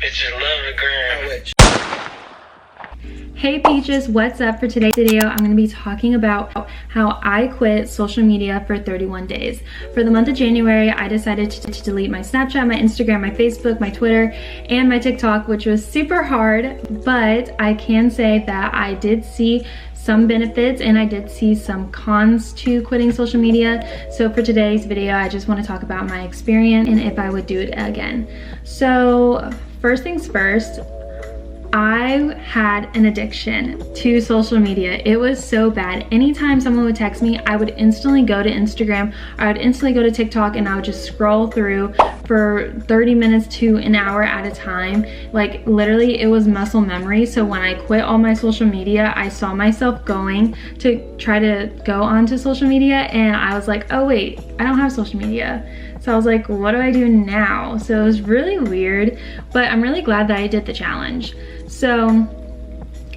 Bitches love the gram. Hey peaches, what's up? For today's video, I'm going to be talking about how I quit social media for 31 days. For the month of January, I decided to delete my Snapchat, my Instagram, my Facebook, my Twitter, and my TikTok, which was super hard, but I can say that I did see some benefits and I did see some cons to quitting social media. So for today's video, I just want to talk about my experience and if I would do it again. So first things first, I had an addiction to social media. It was so bad. Anytime someone would text me, I would instantly go to Instagram or I would instantly go to TikTok and I would just scroll through for 30 minutes to an hour at a time. Like literally it was muscle memory. So when I quit all my social media, I saw myself going to try to go onto social media and I was like, oh wait, I don't have social media. So I was like, what do I do now? So it was really weird, but I'm really glad that I did the challenge. So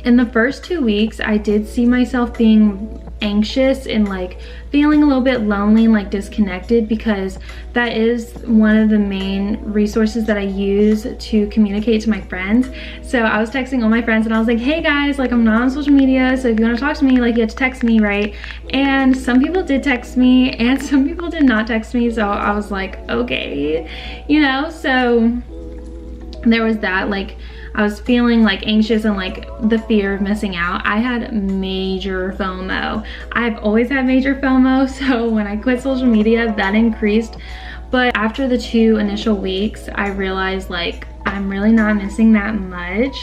in the first 2 weeks, I did see myself being anxious and like feeling a little bit lonely and like disconnected, because that is one of the main resources that I use to communicate to my friends. So I was texting all my friends and I was like, hey guys, like I'm not on social media, so if you want to talk to me, like you have to text me, right? And some people did text me and some people did not text me, so I was like, okay, you know. So there was that, like I was feeling like anxious and like the fear of missing out. I had major FOMO. I've always had major FOMO, so when I quit social media, that increased. But after the 2 initial weeks, I realized like I'm really not missing that much.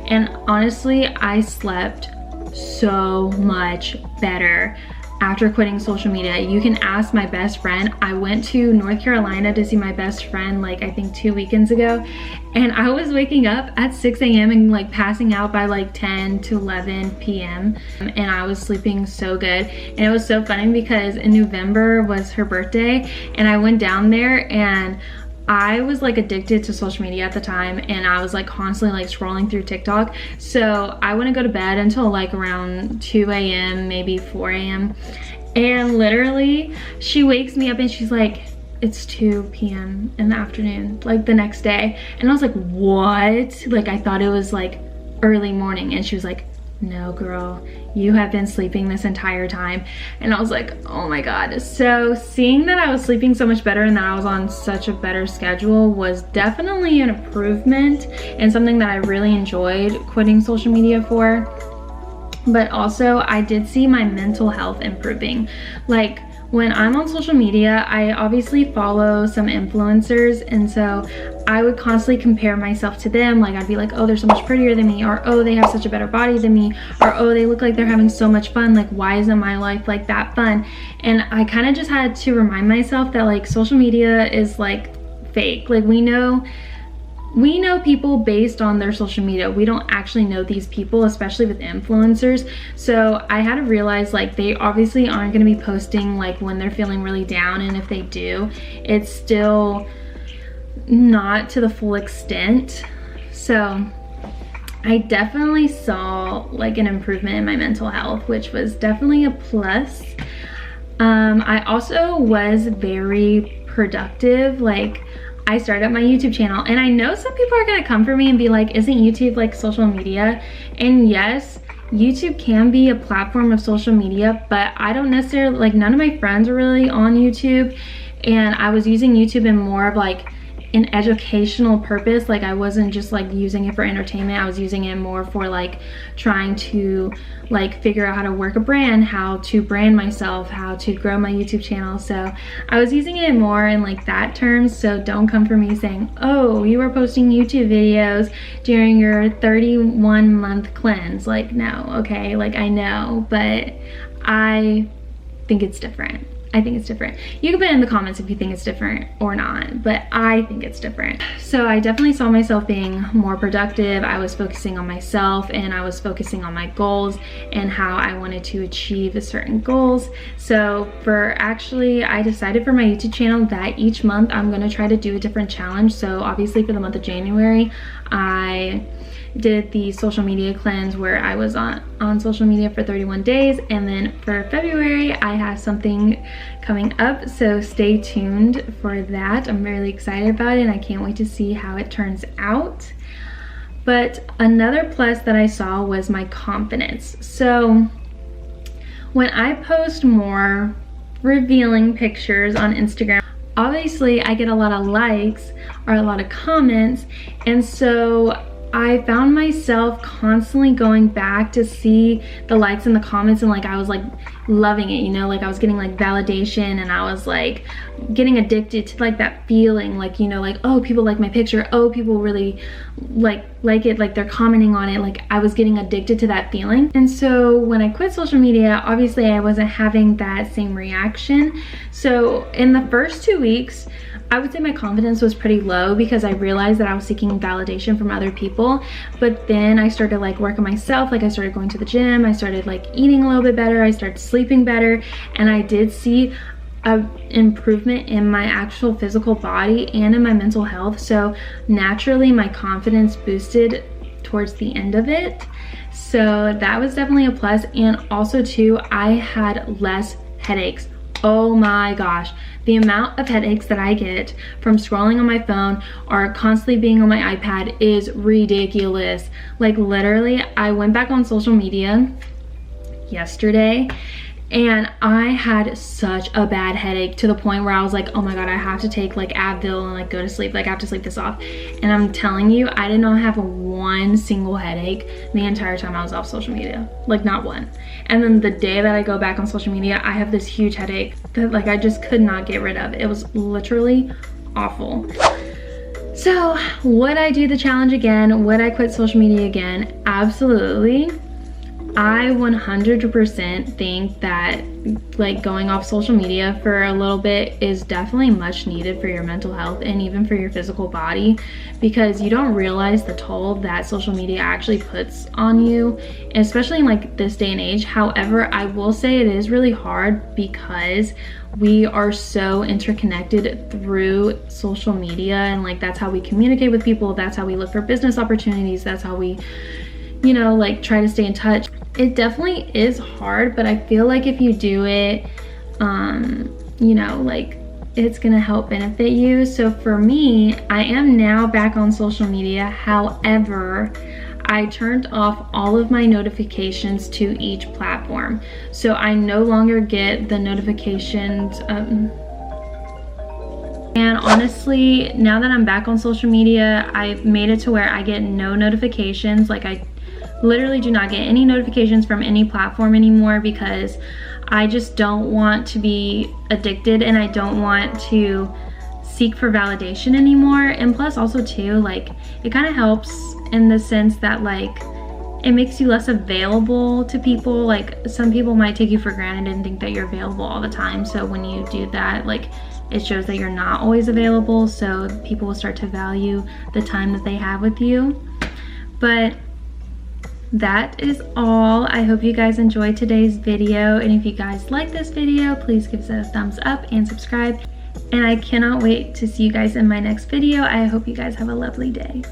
And honestly, I slept so much better after quitting social media. You can ask my best friend. I went to North Carolina to see my best friend like I think 2 weekends ago, and I was waking up at 6 a.m. and like passing out by like 10 to 11 p.m. and I was sleeping so good. And it was so funny because in November was her birthday and I went down there and I was like addicted to social media at the time and I was like constantly like scrolling through TikTok. So I wouldn't go to bed until like around 2 a.m. maybe 4 a.m. and literally she wakes me up and she's like, it's 2 p.m. in the afternoon, like the next day. And I was like, what? Like I thought it was like early morning. And she was like, no girl, you have been sleeping this entire time. And I was like, oh my god. So seeing that I was sleeping so much better and that I was on such a better schedule was definitely an improvement and something that I really enjoyed quitting social media for. But also I did see my mental health improving. Like when I'm on social media, I obviously follow some influencers, and so I would constantly compare myself to them. Like I'd be like, oh, they're so much prettier than me, or oh, they have such a better body than me, or oh, they look like they're having so much fun. Like why isn't my life like that fun? And I kind of just had to remind myself that like social media is like fake. Like we know people based on their social media. We don't actually know these people, especially with influencers. So I had to realize like they obviously aren't going to be posting like when they're feeling really down, and if they do, it's still not to the full extent. So I definitely saw like an improvement in my mental health, which was definitely a plus. I also was very productive. Like I started up my YouTube channel, and I know some people are gonna come for me and be like, isn't YouTube like social media? And yes, YouTube can be a platform of social media, but I don't necessarily, like none of my friends are really on YouTube, and I was using YouTube in more of like an educational purpose. Like I wasn't just like using it for entertainment. I was using it more for like trying to like figure out how to work a brand, how to brand myself, how to grow my YouTube channel. So I was using it more in like that terms. So don't come for me saying, oh, you were posting YouTube videos during your 31-month cleanse. Like no, okay, like I know, but I think it's different. I think it's different. You can put in the comments if you think it's different or not, but I think it's different. So I definitely saw myself being more productive. I was focusing on myself and I was focusing on my goals and how I wanted to achieve certain goals. So I decided for my YouTube channel that each month I'm gonna try to do a different challenge. So obviously for the month of January, I did the social media cleanse where I was on social media for 31 days, and then for February I have something coming up, so stay tuned for that. I'm really excited about it and I can't wait to see how it turns out. But another plus that I saw was my confidence. So when I post more revealing pictures on Instagram, obviously I get a lot of likes or a lot of comments, and so I found myself constantly going back to see the likes and the comments, and like I was like loving it, you know, like I was getting like validation, and I was like getting addicted to like that feeling, like, you know, like, oh, people like my picture, oh, people really like it, like they're commenting on it. Like I was getting addicted to that feeling. And so when I quit social media, obviously I wasn't having that same reaction. So in the first 2 weeks, I would say my confidence was pretty low because I realized that I was seeking validation from other people. But then I started like working myself, like I started going to the gym, I started like eating a little bit better, I started sleeping better, and I did see an improvement in my actual physical body and in my mental health. So naturally my confidence boosted towards the end of it. So that was definitely a plus. And also too, I had less headaches. Oh my gosh, the amount of headaches that I get from scrolling on my phone or constantly being on my iPad is ridiculous. Like literally, I went back on social media yesterday and I had such a bad headache to the point where I was like, oh my god, I have to take like Advil and like go to sleep, like I have to sleep this off. And I'm telling you, I did not have one single headache the entire time I was off social media, like not one. And then the day that I go back on social media, I have this huge headache that like I just could not get rid of. It was literally awful. So would I do the challenge again? Would I quit social media again? Absolutely. I 100% think that like going off social media for a little bit is definitely much needed for your mental health and even for your physical body, because you don't realize the toll that social media actually puts on you, especially in like this day and age. However, I will say it is really hard because we are so interconnected through social media, and like that's how we communicate with people, that's how we look for business opportunities, that's how we, you know, like try to stay in touch. It definitely is hard, but I feel like if you do it, you know, like it's gonna help benefit you. So for me, I am now back on social media. However, I turned off all of my notifications to each platform. So I no longer get the notifications. And honestly, now that I'm back on social media, I've made it to where I get no notifications. Like I literally do not get any notifications from any platform anymore, because I just don't want to be addicted and I don't want to seek for validation anymore. And plus also too, like it kind of helps in the sense that like it makes you less available to people. Like some people might take you for granted and think that you're available all the time. So when you do that, like it shows that you're not always available. So people will start to value the time that they have with you. But that is all. I hope you guys enjoyed today's video, and if you guys like this video, please give it a thumbs up and subscribe, and I cannot wait to see you guys in my next video. I hope you guys have a lovely day.